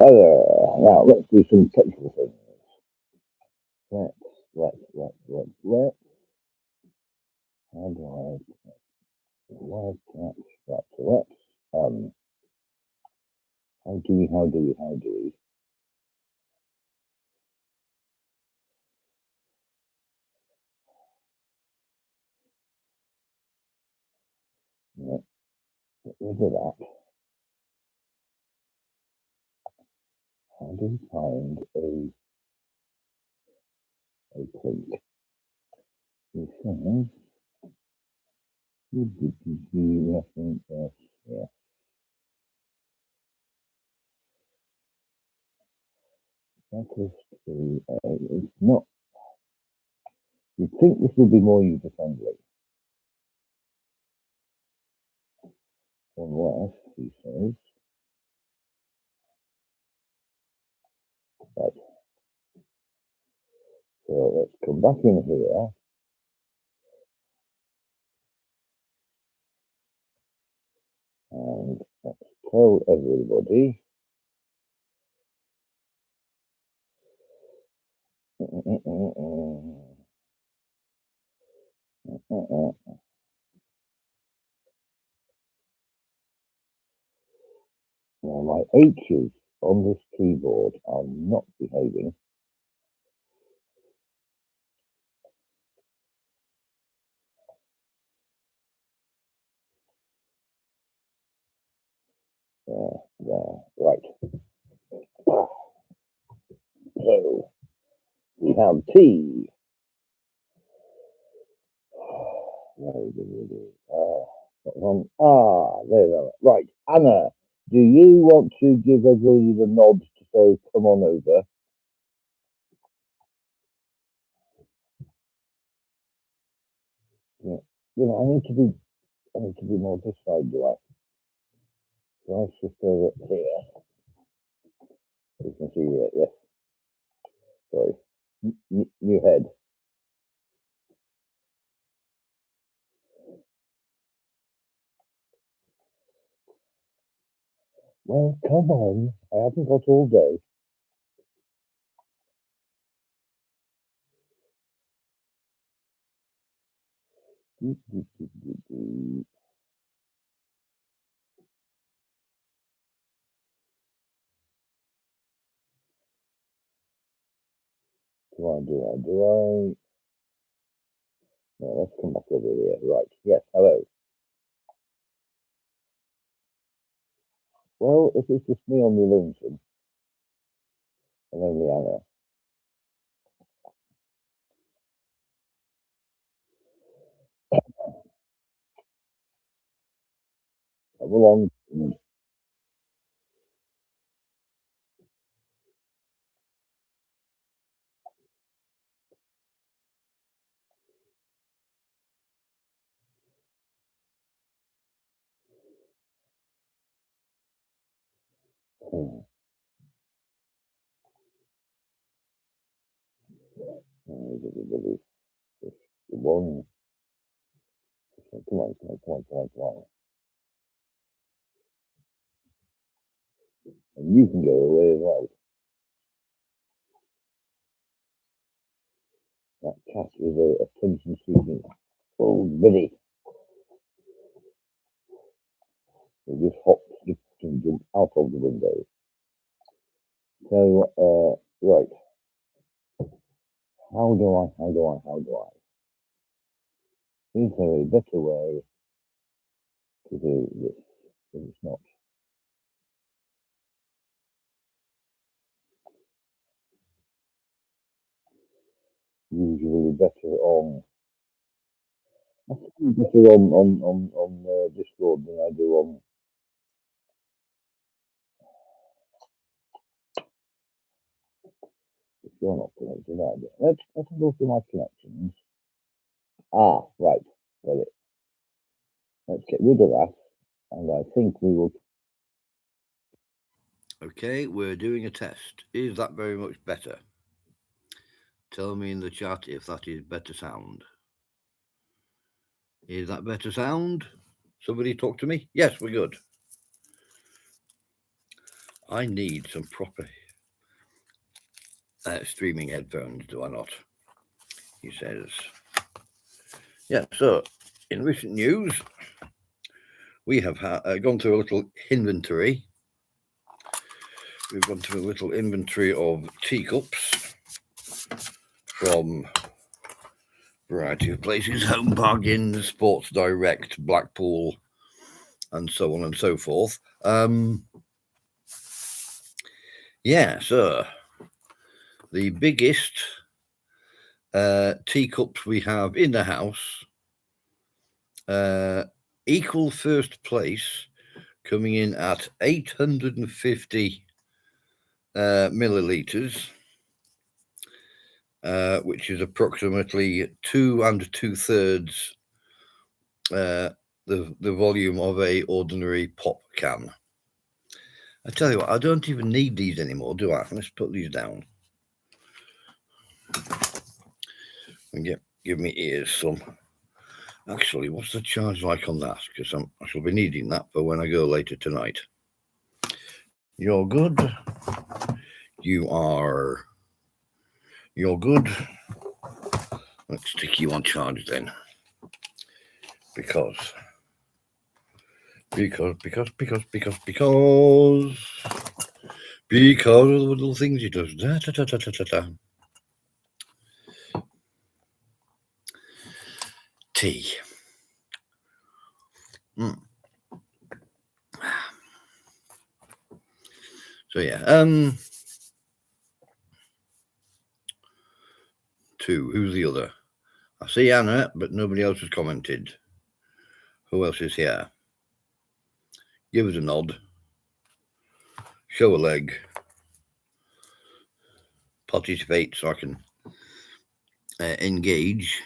Now let's do some technical things. Let's. How do live chat? Right, so let's. How do we? Yeah, get rid of that. How do we find a link? It says reference. Yeah, checklist. It's not. You'd think this would be more user friendly, unless he says. Right. So let's come back in here and let's tell everybody. Now my H's on this keyboard are not behaving. There, right. So we have T. There we are. Right, Anna, do you want to give everybody the nod to say, come on over? Yeah. I need to be more this side, do I? Do I shift over here? You can see it, yes. Sorry. New head. Well, come on. I haven't got all day. Do I? No, let's come back over here. Right. Yes, hello. Well, if it's just me on the lonesome, and only Anna. Come along. Everybody, just one. Come on. And you can go away as well. That cat is a attention-seeking old biddy. He just hops, skips, and jumps out of the window. So, right. How do I? Is there a better way to do this? But it's not usually better on. I think better on Discord than I do on. If you're not connected, either. Let's go through my connections. Right. Got it. Let's get rid of that, and I think we will. Okay, we're doing a test. Is that very much better? Tell me in the chat if that is better sound. Is that better sound? Somebody talk to me? Yes, we're good. I need some proper streaming headphones, do I not? He says. Yeah, so in recent news, we have gone through a little inventory. We've gone through a little inventory of teacups from a variety of places, Home Bargains, Sports Direct, Blackpool, and so on and so forth. Yeah, so the biggest teacups we have in the house, equal first place, coming in at 850 millilitres, which is approximately 2 2/3 the volume of a ordinary pop can. I tell you what, I don't even need these anymore, do I? Let's put these down and give me ears some. Actually, what's the charge like on that? Because I shall be needing that for when I go later tonight. You're good. You're good. Let's stick you on charge then. Because of the little things he does. Da, da, da, da, da, da. Tea. So yeah, 2. Who's the other? I see Anna, but nobody else has commented. Who else is here? Give us a nod. Show a leg. Participate so I can engage.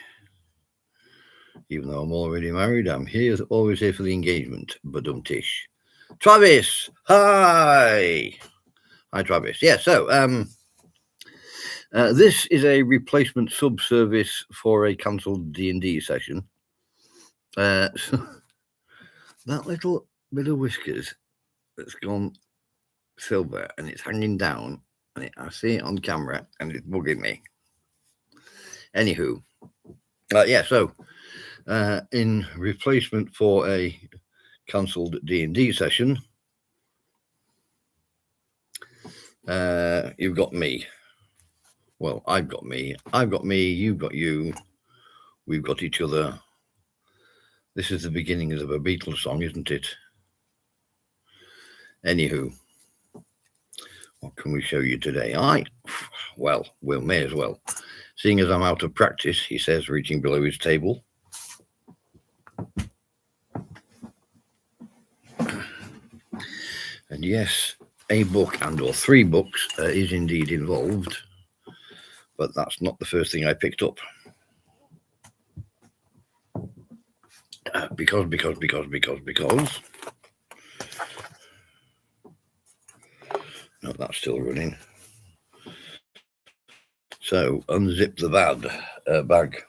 Even though I'm already married, I'm always here for the engagement. Badum-tish. Travis! Hi! Hi, Travis. Yeah, so this is a replacement sub-service for a cancelled D&D session. So that little bit of whiskers that's gone silver and it's hanging down, and I see it on camera and it's bugging me. Anywho, yeah, so in replacement for a cancelled D&D session, you've got me. Well, I've got me, you've got you, we've got each other. This is the beginning of a Beatles song, isn't it? Anywho, what can we show you today? Well, we may as well. Seeing as I'm out of practice, he says, reaching below his table. And yes, a book or 3 books is indeed involved, but that's not the first thing I picked up. Because. No, that's still running. So unzip the bag.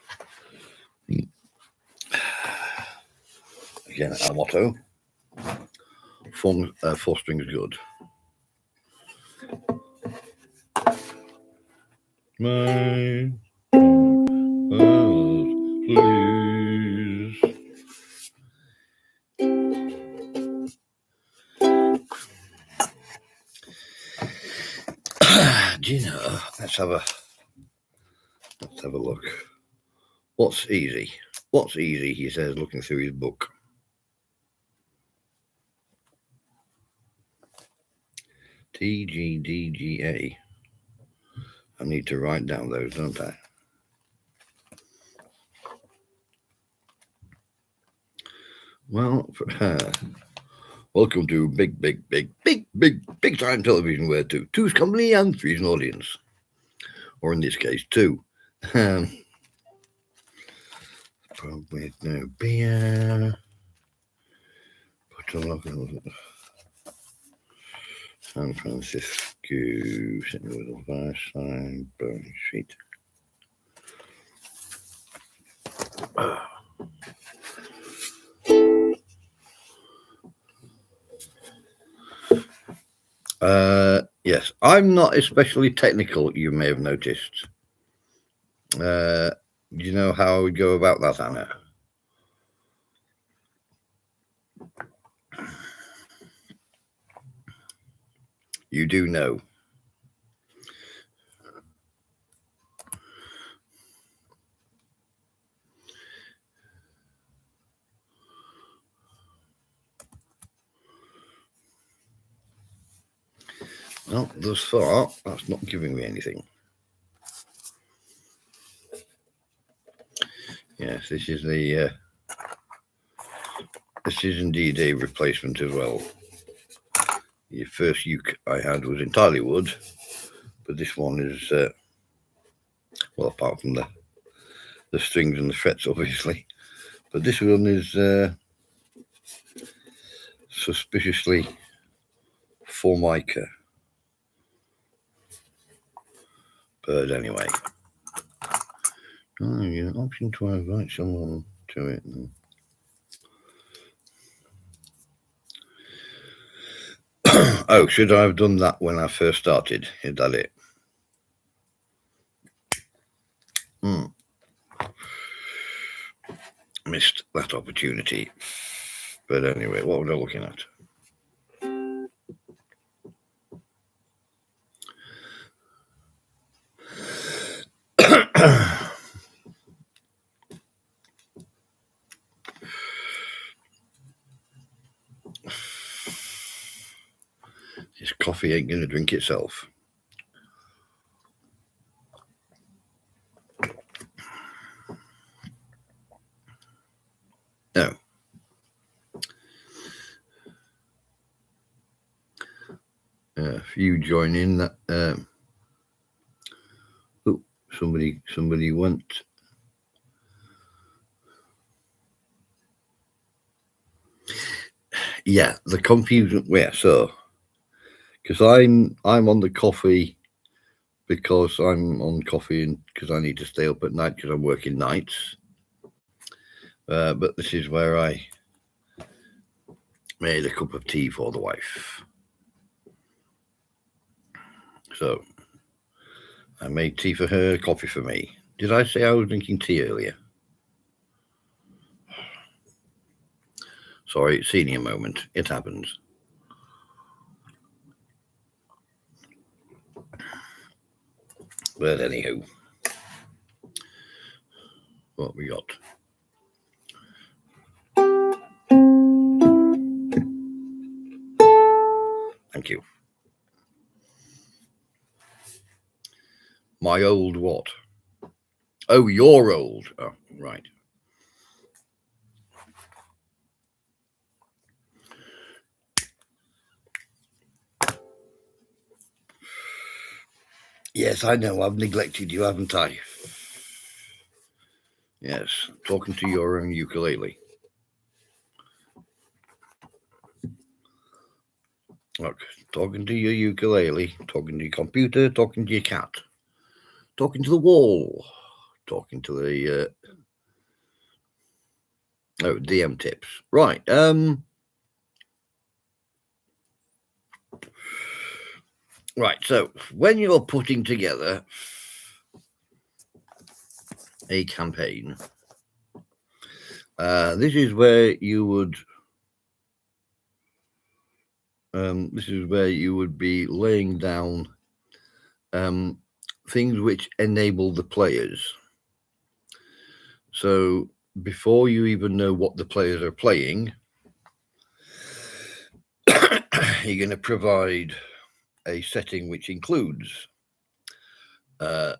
Again, our motto: forestin's good. My please. Do you know? Let's have a look. What's easy? What's easy? He says, looking through his book. TGDGA. I need to write down those, don't I? Well, welcome to big time television where two's company and three's an audience. Or in this case, 2. With no beer. San Francisco, St. Louis, Fireside, Bone Street. Yes, I'm not especially technical, you may have noticed. Do you know how I would go about that, Anna? You do know. Well, thus far, that's not giving me anything. Yes, this is the this is indeed a replacement as well. The first uke I had was entirely wood, but this one is well, apart from the strings and the frets, obviously, but this one is suspiciously formica. But anyway, yeah, option to invite someone to it. Oh, should I have done that when I first started? Is that it? Missed that opportunity. But anyway, what was I looking at? This coffee ain't going to drink itself. No. If you join in that, oh, somebody went. Yeah, the confusion. Yeah, so because I'm on the coffee because I'm on coffee and because I need to stay up at night because I'm working nights. But this is where I made a cup of tea for the wife. So I made tea for her, coffee for me. Did I say I was drinking tea earlier? Sorry, senior moment. It happens. But anywho, what we got? Thank you. My old what? Oh, you're old. Oh, right. Yes, I know. I've neglected you, haven't I? Yes, talking to your own ukulele. Look, talking to your ukulele, talking to your computer, talking to your cat, talking to the wall, talking to the DM tips. Right. Right. So when you're putting together a campaign, this is where you would. This is where you would be laying down things which enable the players. So before you even know what the players are playing, you're going to provide a setting which includes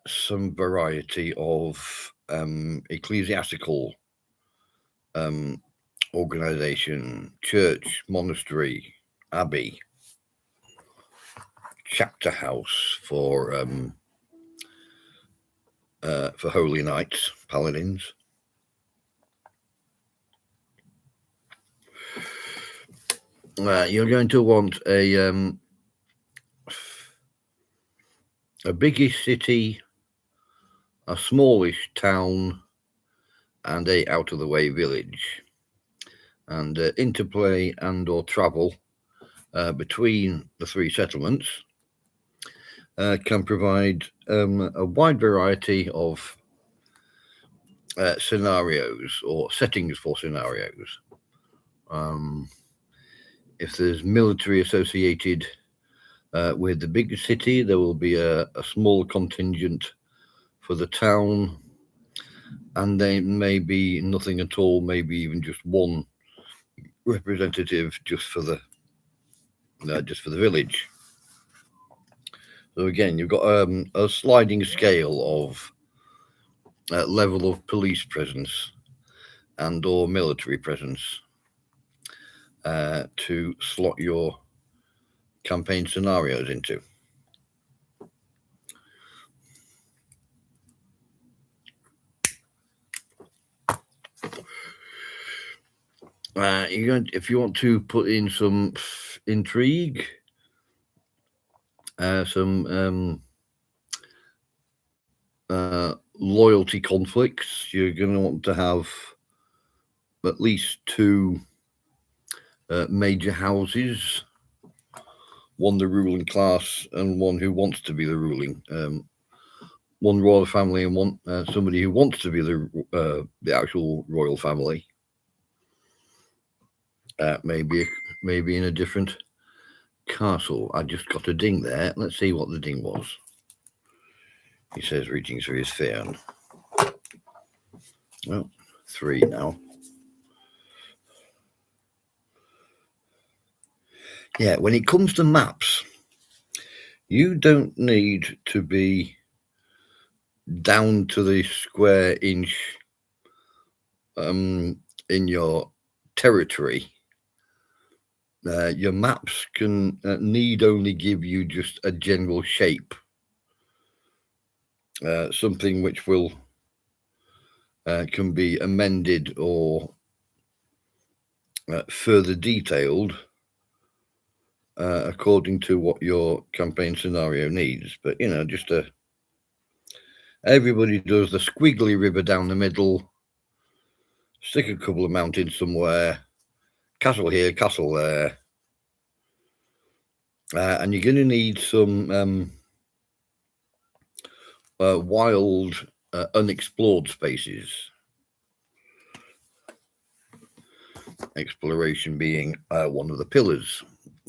some variety of ecclesiastical organization, church, monastery, abbey, chapter house for holy knights, paladins. You're going to want a biggish city, a smallish town, and a out-of-the-way village. And interplay and or travel between the three settlements can provide a wide variety of scenarios or settings for scenarios. If there's military associated with the big city, there will be a small contingent for the town, and there may be nothing at all, maybe even just one representative just for the village. So again, you've got a sliding scale of level of police presence and or military presence to slot your campaign scenarios into. If you want to put in some intrigue, some loyalty conflicts, you're going to want to have at least two major houses, one the ruling class and one who wants to be the ruling, one royal family and one somebody who wants to be the actual royal family. Maybe in a different castle. I just got a ding there. Let's see what the ding was. He says reaching through his fan. Well, 3 now. Yeah, when it comes to maps, you don't need to be down to the square inch in your territory. Your maps can need only give you just a general shape, something which will can be amended or further detailed according to what your campaign scenario needs. But just everybody does the squiggly river down the middle, stick a couple of mountains somewhere, castle here, castle there, and you're going to need some wild, unexplored spaces. Exploration being one of the pillars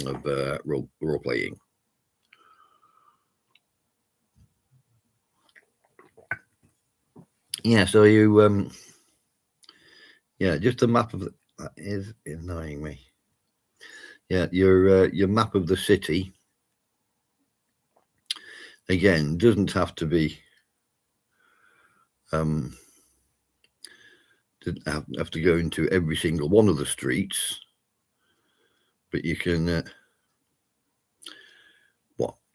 of role playing. Yeah, so you just a map of that is annoying me. Yeah, your map of the city again doesn't have to be didn't have to go into every single one of the streets, but you can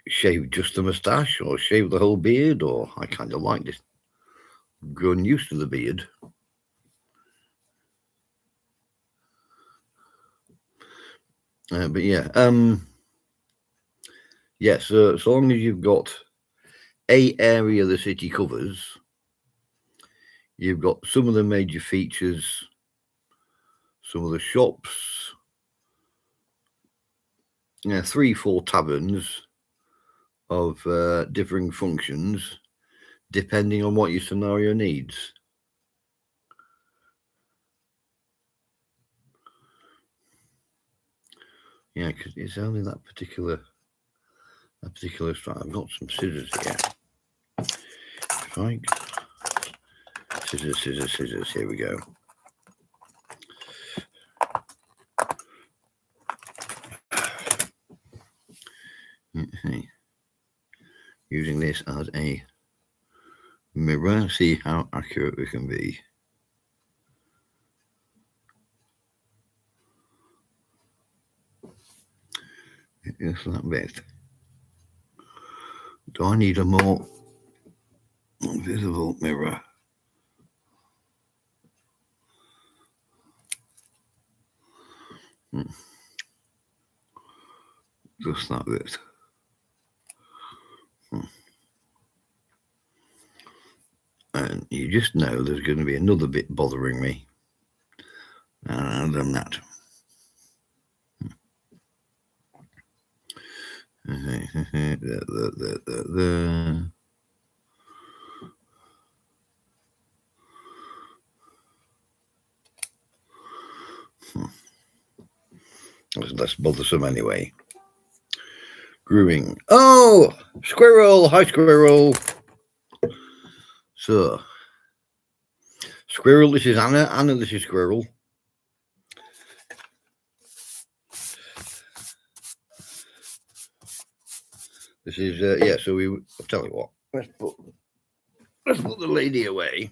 shave just the moustache or shave the whole beard, or I kind of like this, grown used to the beard. But yeah, so long as you've got a area the city covers, you've got some of the major features, some of the shops, 3-4 taverns of differing functions, depending on what your scenario needs. Yeah, because it's only that particular style. I've got some scissors here. Right. Scissors, here we go. Using this as a mirror, see how accurate we can be. Just that bit. Do I need a more visible mirror? Just that bit. And you just know there's going to be another bit bothering me. And I've done that. That's less bothersome anyway. Grooming. Oh, squirrel. Hi, squirrel. So, squirrel, this is Anna. Anna, this is squirrel. This is, yeah, so I'll tell you what. Let's put the lady away.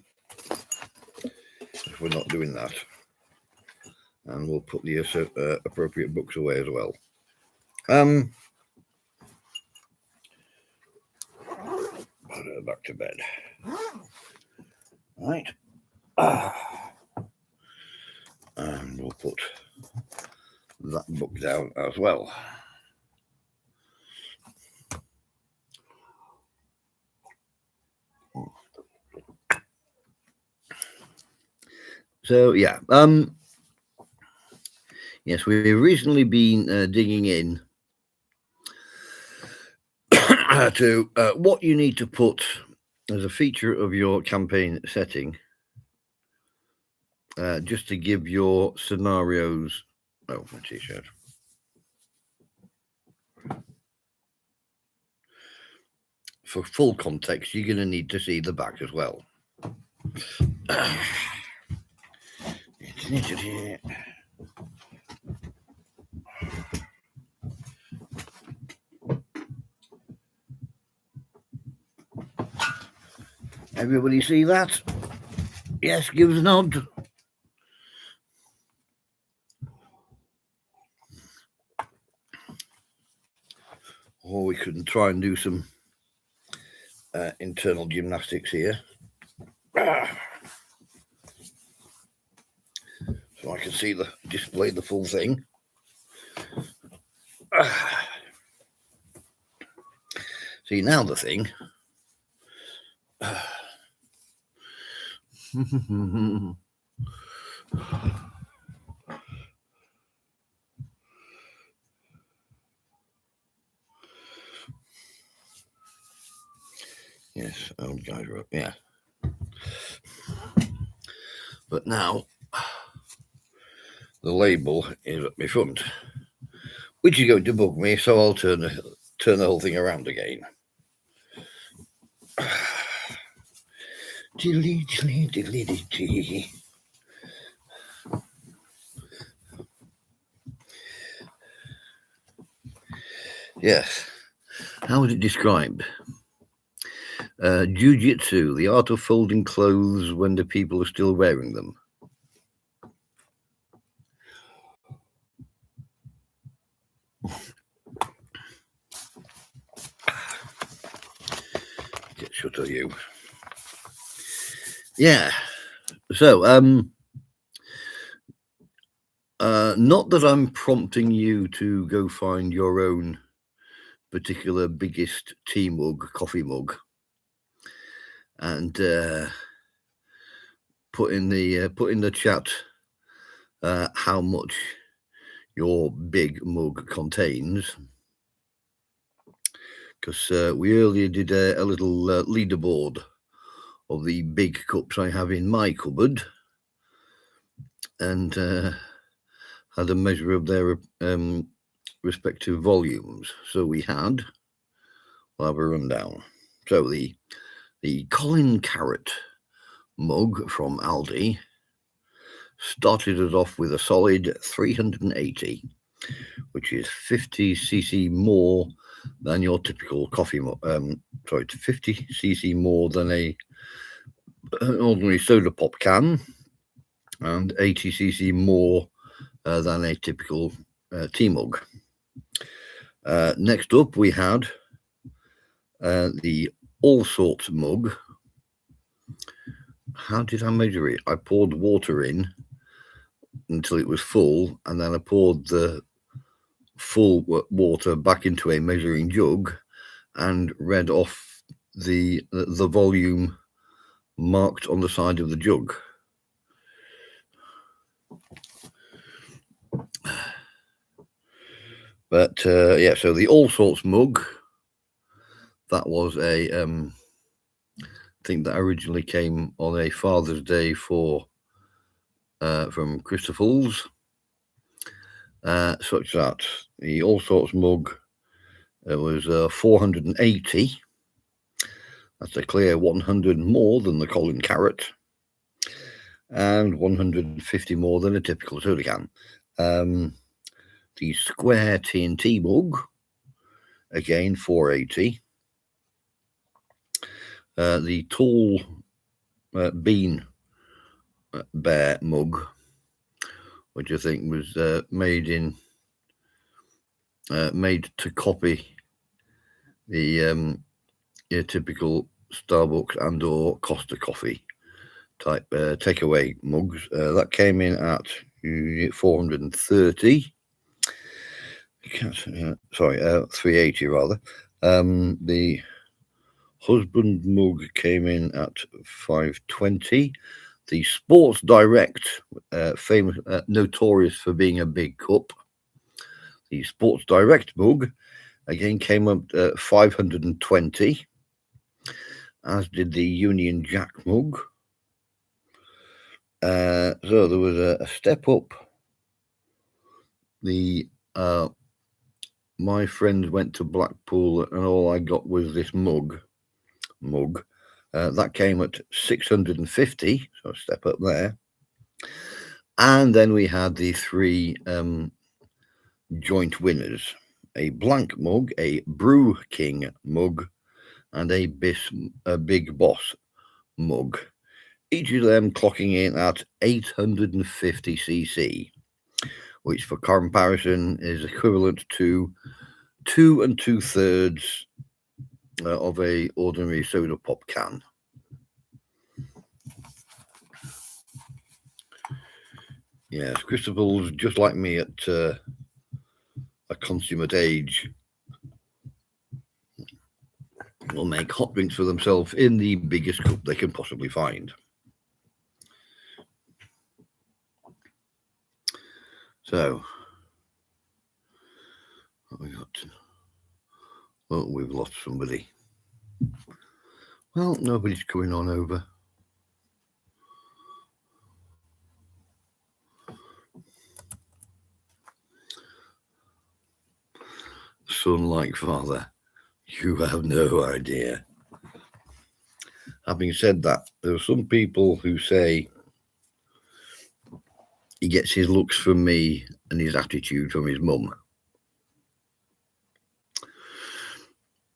If we're not doing that. And we'll put the appropriate books away as well. Put her back to bed. Right. And we'll put that book down as well. So yeah, yes, we've recently been digging in to what you need to put as a feature of your campaign setting, just to give your scenarios. Oh, my t-shirt. For full context, you're going to need to see the back as well. Everybody see that? Yes, give us a nod. Or we could try and do some internal gymnastics here. So I can see display the full thing. See, now the thing. Yes, old guys are up, yeah. But now the label is up my front, which is going to bug me, so I'll turn the whole thing around again. Diddly, diddly, diddly, diddly. Yes. How would it describe? Jiu-jitsu, the art of folding clothes when the people are still wearing them. Get shut of you. Yeah. So, not that I'm prompting you to go find your own particular biggest tea mug, coffee mug, and put in the chat how much your big mug contains, because we earlier did a little leaderboard of the big cups I have in my cupboard, and had a measure of their respective volumes. So we had, we'll have a rundown. So the Colin Carrot mug from Aldi started us off with a solid 380, which is 50 cc more than your typical coffee mug. 50 cc more than an ordinary soda pop can, and 80 cc more than a typical tea mug. Next up, we had the All Sorts mug. How did I measure it? I poured water in until it was full, and then I poured the full water back into a measuring jug and read off the volume marked on the side of the jug. But yeah, so the All Sorts mug, that was a thing that originally came on a Father's Day from Christopher's, such that the All Sorts mug was 480. That's a clear 100 more than the Colin Carrot, and 150 more than a typical soda can. The square TNT mug, again 480. The tall bean bear mug, which I think was made to copy the typical Starbucks and or Costa Coffee type takeaway mugs. That came in at 430. 380 rather. The husband mug came in at 520. The Sports Direct, famous, notorious for being a big cup. The Sports Direct mug again came up at 520, as did the Union Jack mug. So there was a step up. My friends went to Blackpool and all I got was this mug. That came at 650, so a step up there. And then we had the three joint winners: a blank mug, a Brew King mug, and a Big Boss mug. Each of them clocking in at 850cc, which for comparison is equivalent to 2 2/3 of a ordinary soda pop can. Yes, Christabel's, just like me at a consummate age, will make hot drinks for themselves in the biggest cup they can possibly find. So, what we got? Oh, we've lost somebody. Well, nobody's coming on over. Son like father, you have no idea. Having said that, there are some people who say he gets his looks from me and his attitude from his mum.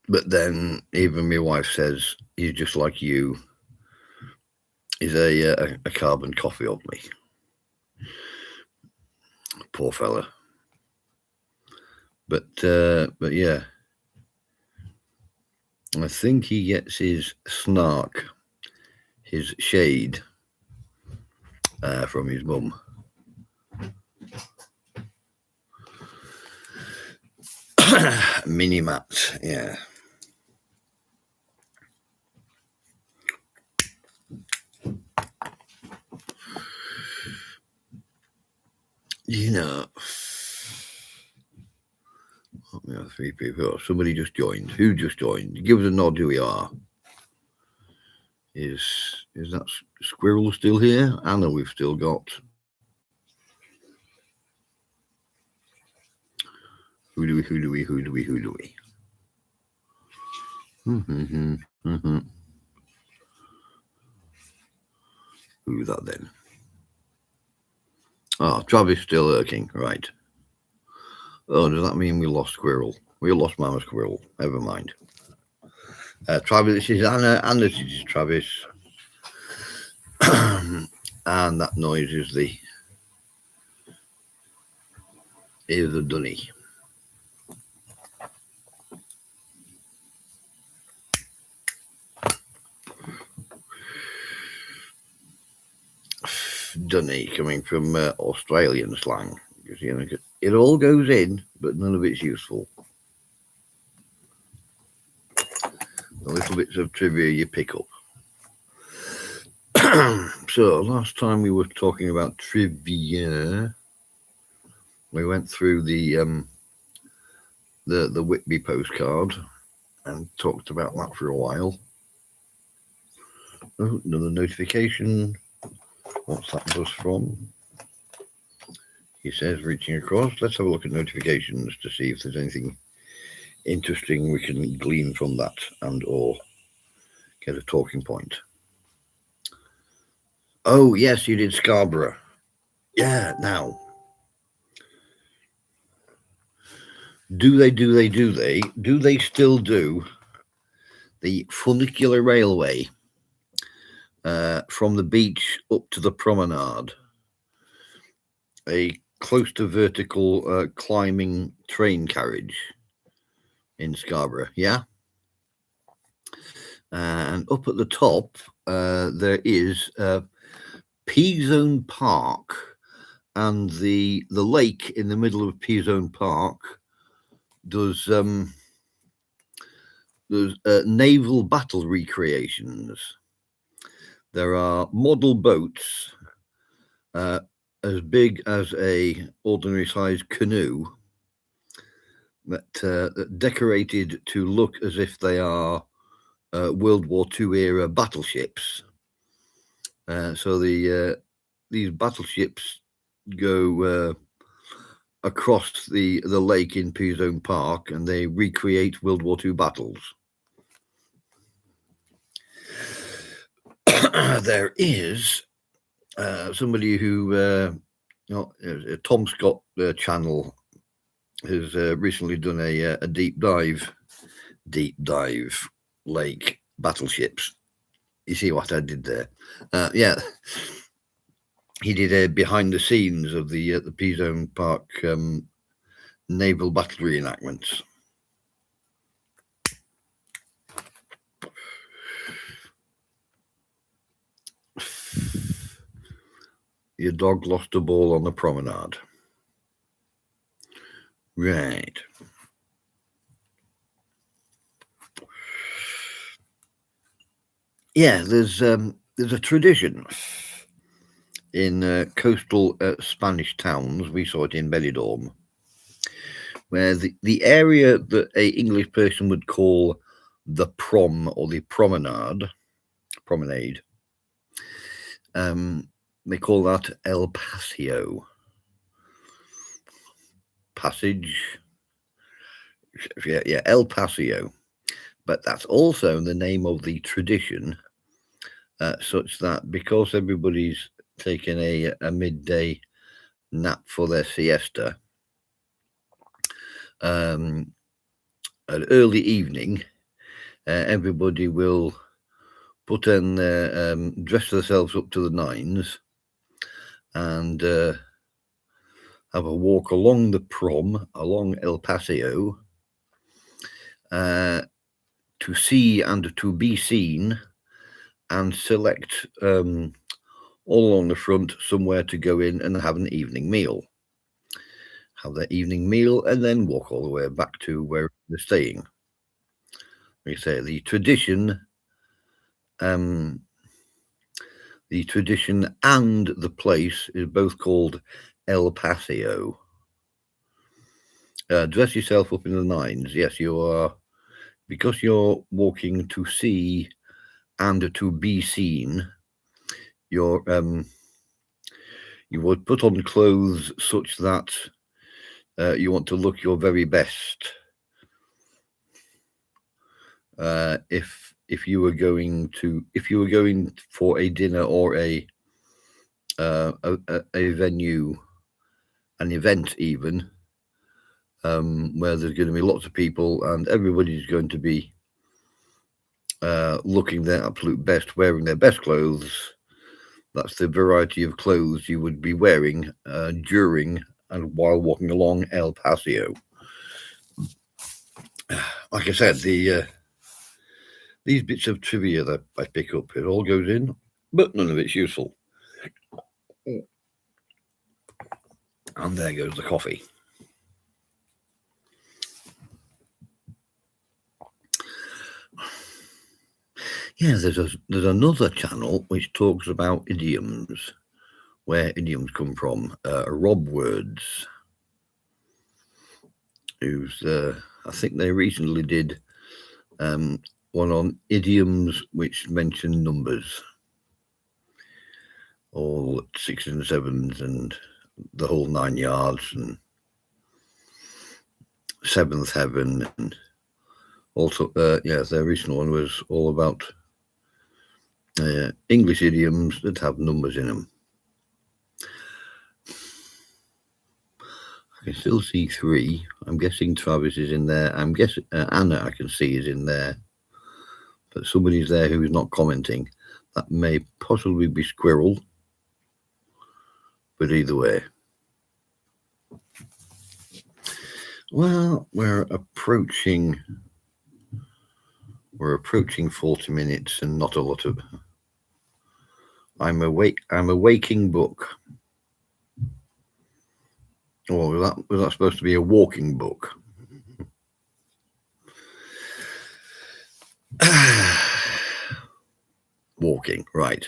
But then even my wife says he's just like you. He's a carbon copy of me. Poor fella. But yeah, I think he gets his snark, his shade, from his mum. Mini Matt, yeah. You know, we have 3 people. Somebody just joined. Who just joined? Give us a nod who we are. Is that Squirrel still here? Anna, we've still got. Who do we? Who's that then? Oh, Travis still lurking, right. Oh, does that mean we lost Squirrel? We lost Mama Squirrel. Never mind. Travis, this is Anna. Anna, this is Travis. And that noise is the dunny. Dunny coming from Australian slang. Because, you know, it all goes in, but none of it's useful. The little bits of trivia you pick up. So last time we were talking about trivia, we went through the the Whitby postcard and talked about that for a while. Oh, another notification. What's that buzz from? He says, reaching across. Let's have a look at notifications to see if there's anything interesting we can glean from that and or get a talking point. Oh, yes, you did Scarborough. Yeah, now. Do they still do the funicular railway from the beach up to the promenade? A close to vertical climbing train carriage in Scarborough, yeah? And up at the top, there is P-Zone Park, and the lake in the middle of P-Zone Park does naval battle recreations. There are model boats as big as a ordinary sized canoe that decorated to look as if they are World War II era battleships. So these battleships go across the lake in P-Zone Park, and they recreate World War II battles. There is somebody who, Tom Scott channel has recently done a deep dive lake battleships. You see what I did there? Yeah, he did a behind the scenes of the P-Zone Park naval battle reenactments. Your dog lost a ball on the promenade. Right. Yeah, there's a tradition in coastal Spanish towns. We saw it in Benidorm, where the area that a English person would call the prom or the promenade, they call that El Paseo. Passage. Yeah, El Paseo. But that's also the name of the tradition, such that because everybody's taken a midday nap for their siesta, at early evening, everybody will put in dress themselves up to the nines and have a walk along the prom, along El Paseo, to see and to be seen, and select all along the front somewhere to go in and have an evening meal. Have their evening meal and then walk all the way back to where they're staying. We say the tradition and the place is both called El Paseo. Dress yourself up in the nines. Yes, you are, because you're walking to see and to be seen. You would put on clothes such that you want to look your very best. If you were going for a dinner or a venue, an event even, where there's going to be lots of people and everybody's going to be looking their absolute best, wearing their best clothes, that's the variety of clothes you would be wearing during and while walking along El Paseo. Like I said, these bits of trivia that I pick up, it all goes in, but none of it's useful. And there goes the coffee. Yeah, there's another channel which talks about idioms, where idioms come from, Rob Words. who's I think they recently did one on idioms which mention numbers, all sixes and sevens and the whole 9 yards and seventh heaven, and also their recent one was all about English idioms that have numbers in them. I can still see 3. I'm guessing Travis is in there. I'm guessing Anna I can see is in there, but somebody's there who is not commenting. That may possibly be Squirrel, but either way. Well, we're approaching 40 minutes and not a lot of. I'm a waking book. Or was that supposed to be a walking book? Walking, right.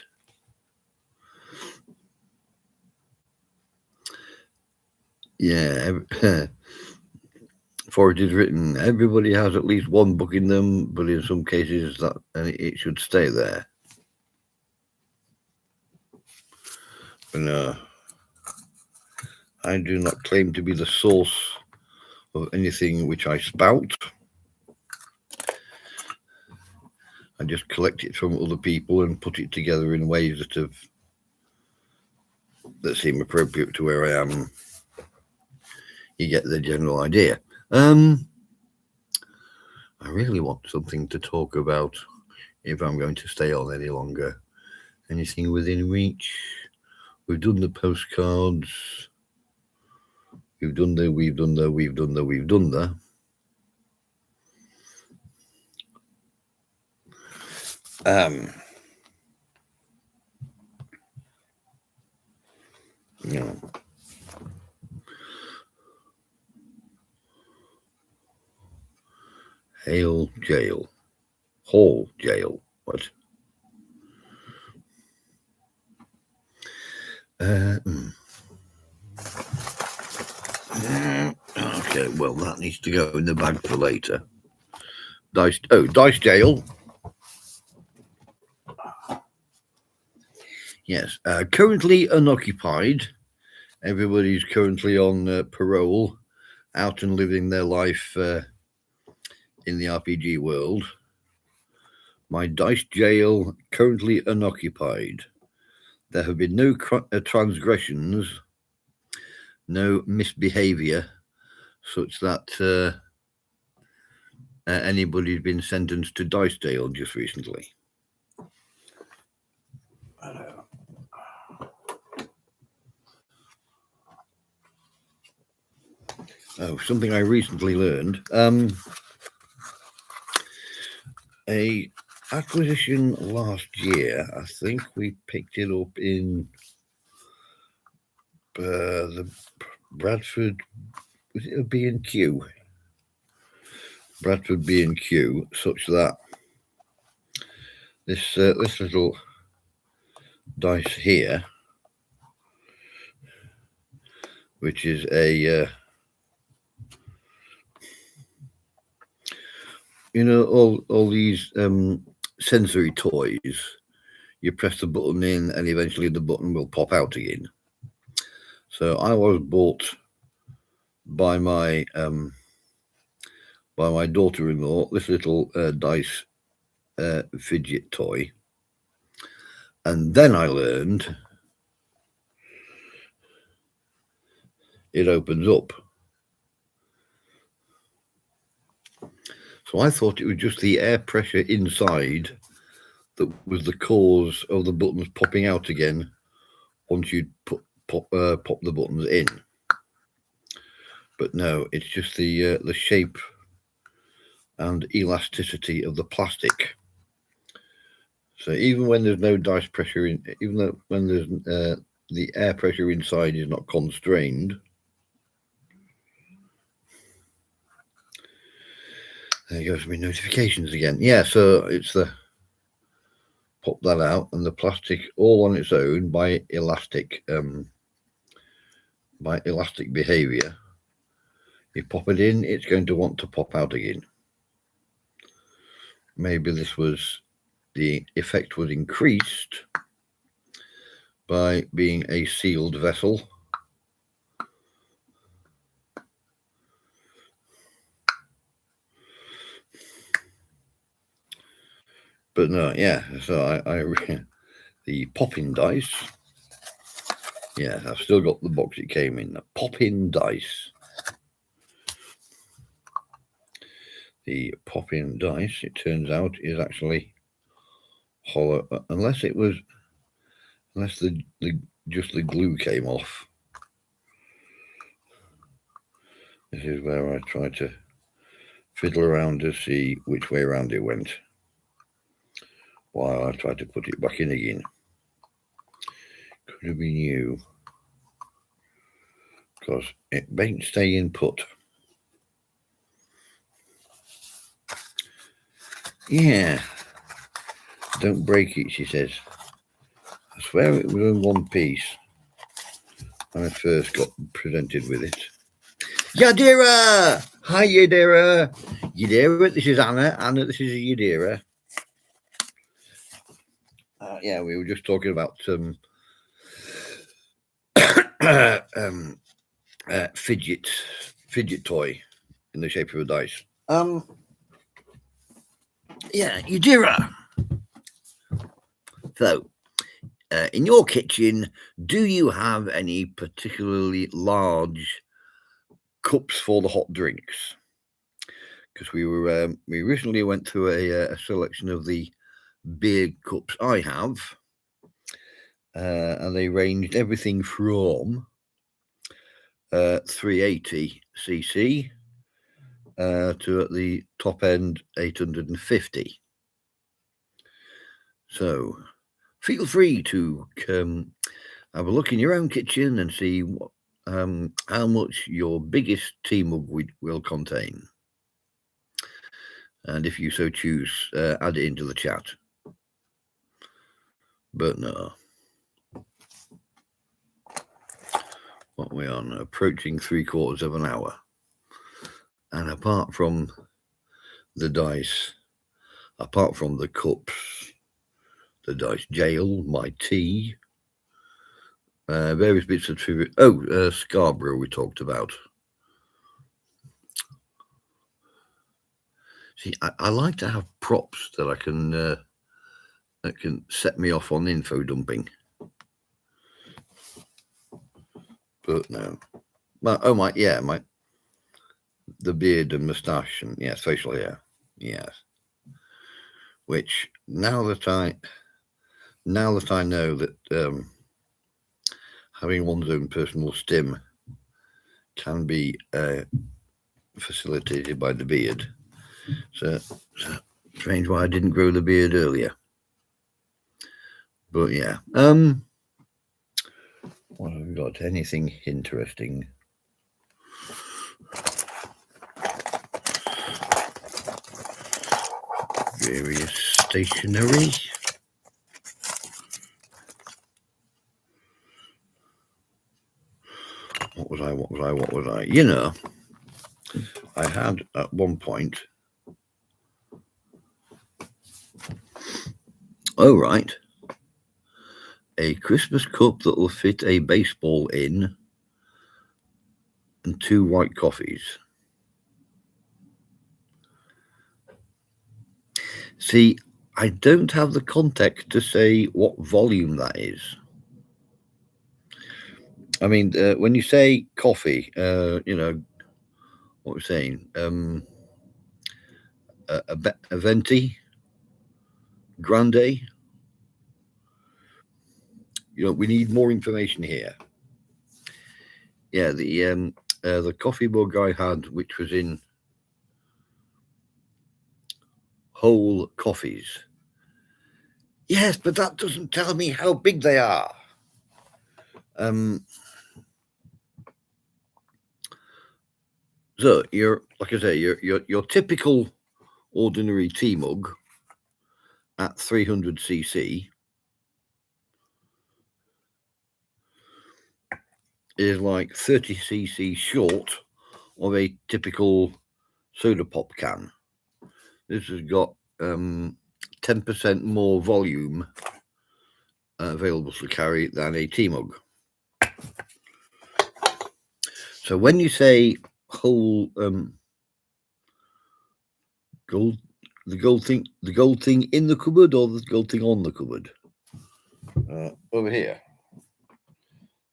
Yeah. For it is written, everybody has at least one book in them, but in some cases that it should stay there. But I do not claim to be the source of anything which I spout. I just collect it from other people and put it together in ways that seem appropriate to where I am. You get the general idea. I really want something to talk about if I'm going to stay on any longer. Anything within reach. We've done the postcards. We've done the. Hall Jail. What? Okay, well, that needs to go in the bag for later. Dice Jail. Yes, currently unoccupied. Everybody's currently on parole, out and living their life in the RPG world. My Dice Jail currently unoccupied. There have been no transgressions, no misbehavior, such that anybody's been sentenced to Dice Jail just recently. Oh, something I recently learned. A acquisition last year. I think we picked it up in the Bradford. Was it a B&Q? Bradford B&Q, such that this little dice here, which is a all these sensory toys. You press the button in, and eventually the button will pop out again. So I was bought by my daughter-in-law this little dice fidget toy, and then I learned it opens up. So I thought it was just the air pressure inside that was the cause of the buttons popping out again once you pop the buttons in. But no, it's just the shape and elasticity of the plastic. So even when there's no dice pressure in, even though when there's the air pressure inside is not constrained, there goes my notifications again. Yeah, so it's the pop that out, and the plastic all on its own by elastic behavior You pop it in, it's going to want to pop out again. Maybe the effect was increased by being a sealed vessel. But no, yeah, so I the popping dice. Yeah, I've still got the box it came in. The popping dice. The popping dice, it turns out, is actually hollow, unless the just the glue came off. This is where I try to fiddle around to see which way around it went, while I try to put it back in again. Could have been you, because it ain't staying put. Yeah, don't break it, she says. I swear it was in one piece when I first got presented with it. Yadira! Hi, Yadira! Yadira, this is Anna. Anna, this is Yadira. Yeah, we were just talking about fidget toy in the shape of a dice. Yeah, Yadira. So, in your kitchen, do you have any particularly large cups for the hot drinks? Because we recently went through a selection of the beer cups I have, and they ranged everything from 380 cc to at the top end 850. So feel free to have a look in your own kitchen and see what, how much your biggest tea mug will contain. And if you so choose, add it into the chat. But no. What we on? Approaching 3/4 of an hour. And apart from the dice, apart from the cups, the dice jail, my tea, various bits of trivia. Oh, Scarborough we talked about. See, I like to have props that I can that can set me off on info dumping. But no, the beard and moustache and yes, facial hair, yes. Which now that I know that having one's own personal stim can be facilitated by the beard. So strange why I didn't grow the beard earlier. But yeah, what have we got? Anything interesting? Various stationery. What was I? You know, I had at one point. Oh, right. A Christmas cup that will fit a baseball in and 2 white coffees. See, I don't have the context to say what volume that is. I mean, when you say coffee, you know, what we're saying, a venti, grande. You know, we need more information here. Yeah, the coffee mug I had, which was in whole coffees. Yes, but that doesn't tell me how big they are. So like I say, your typical ordinary tea mug at 300 cc is like 30 cc short of a typical soda pop can. This has got 10% more volume available to carry than a tea mug. So when you say whole gold, the gold thing in the cupboard or the gold thing on the cupboard? Over here.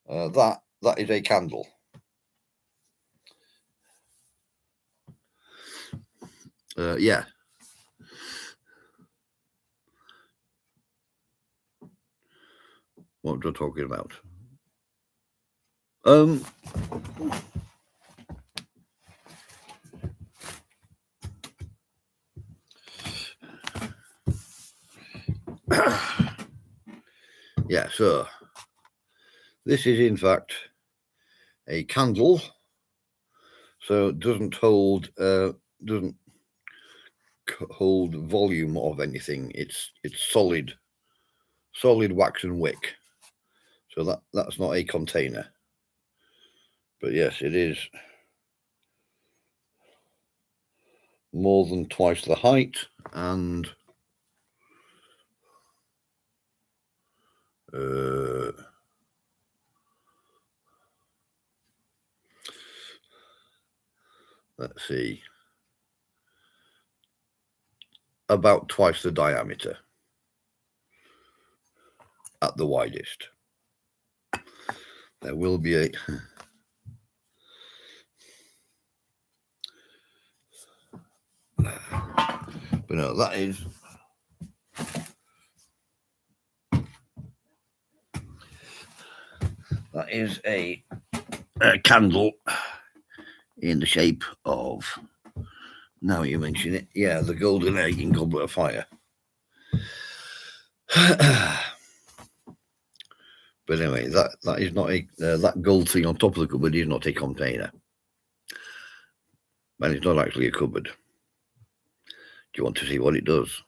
That is a candle. Yeah. What we're talking about. Yeah, so this is in fact a candle, so it doesn't hold volume of anything. It's solid wax and wick. So that's not a container. But yes, it is more than twice the height, and let's see, about twice the diameter at the widest. There will be a but no, that is a candle in the shape of, now you mention it, yeah, the golden egg in Goblet of Fire. But anyway, that is not a that gold thing on top of the cupboard is not a container, and it's not actually a cupboard. Do you want to see what it does?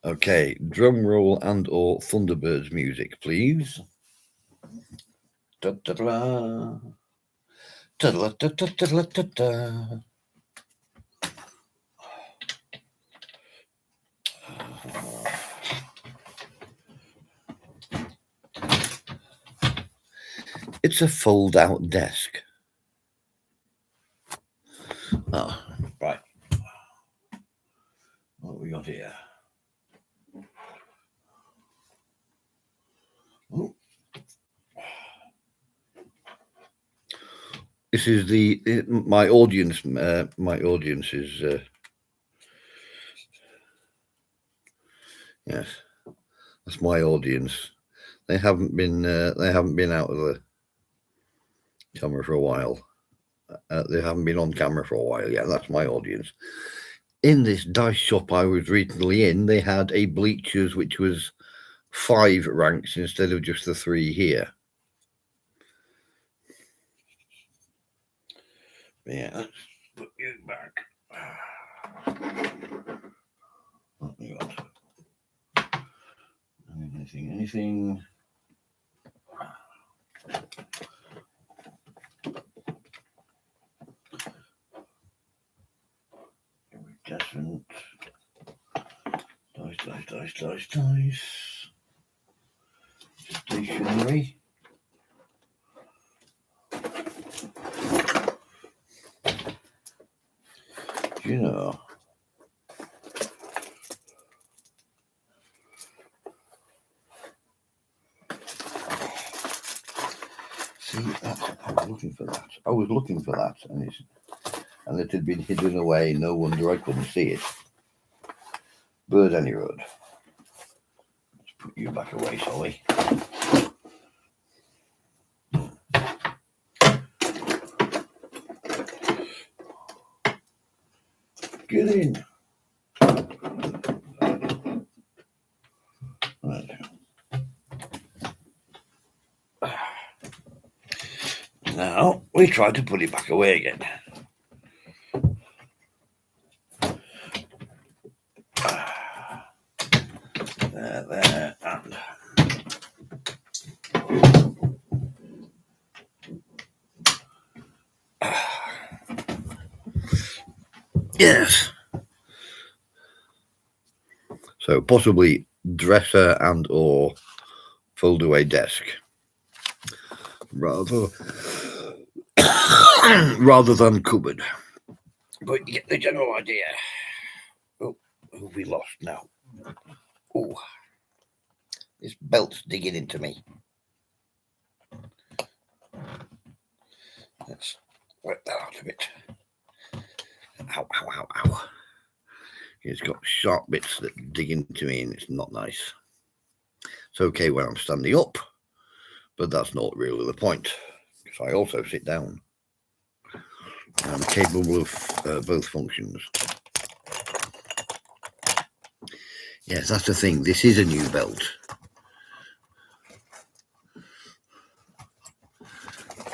Okay, drum roll and or Thunderbirds music, please. Da, da, da, da, da, da, da, da, da, da. It's a fold-out desk. Oh, right. What have we got here? Oh. This is my audience. My audience is yes, that's my audience. They haven't been out of the camera for a while. They haven't been on camera for a while. Yeah, that's my audience. In this dice shop I was recently in, they had a bleachers which was 5 ranks instead of just the 3 here. Yeah, let's put you back. What we got? Anything? Iridescent. Dice. Stationery. You know, see, I was looking for that, and it had been hidden away. No wonder I couldn't see it. Bird Any Road. Let's put you back away, Solly. Get in. Right. Now we try to put it back away again. There, and Yes. So possibly dresser and or fold away desk. Rather than cupboard. But you get the general idea. Oh, who have we lost now? Oh, this belt's digging into me. Let's work that out a bit. Ow, ow, ow, ow. It's got sharp bits that dig into me and it's not nice. It's okay when I'm standing up, but that's not really the point, because I also sit down. I'm capable of both functions. Yes, that's the thing. This is a new belt.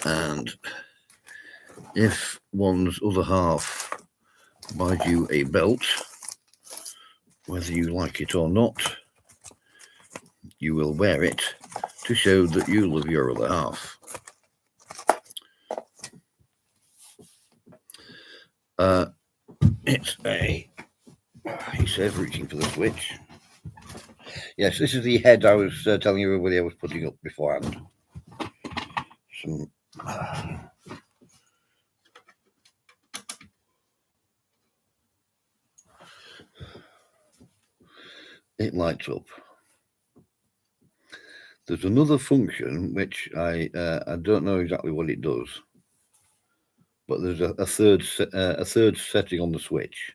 And if one's other half buys you a belt, whether you like it or not, you will wear it to show that you love your other half. It's a, he says, reaching for the switch. Yes, this is the head I was telling everybody I was putting up beforehand. Some it lights up. There's another function which I don't know exactly what it does, but there's a third setting on the switch.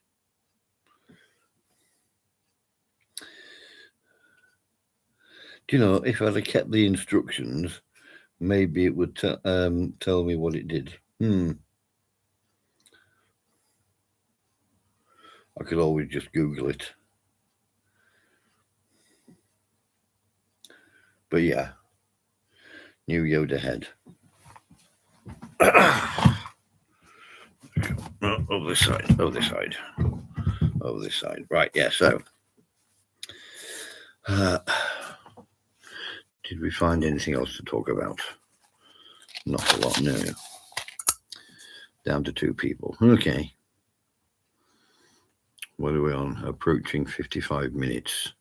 Do you know, if I'd have kept the instructions, maybe it would tell me what it did. I could always just Google it. But yeah, new Yoda head. Over this side, over this side, over this side. Right, yeah, so did we find anything else to talk about? Not a lot, no. Down to 2 people. Okay. What are we on? Approaching 55 minutes.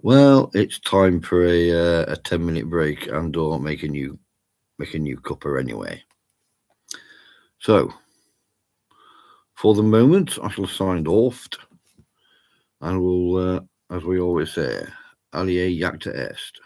Well, it's time for a 10-minute break and or make a new cuppa anyway. So, for the moment, I shall sign off, and we'll, as we always say, Allier Jagd est.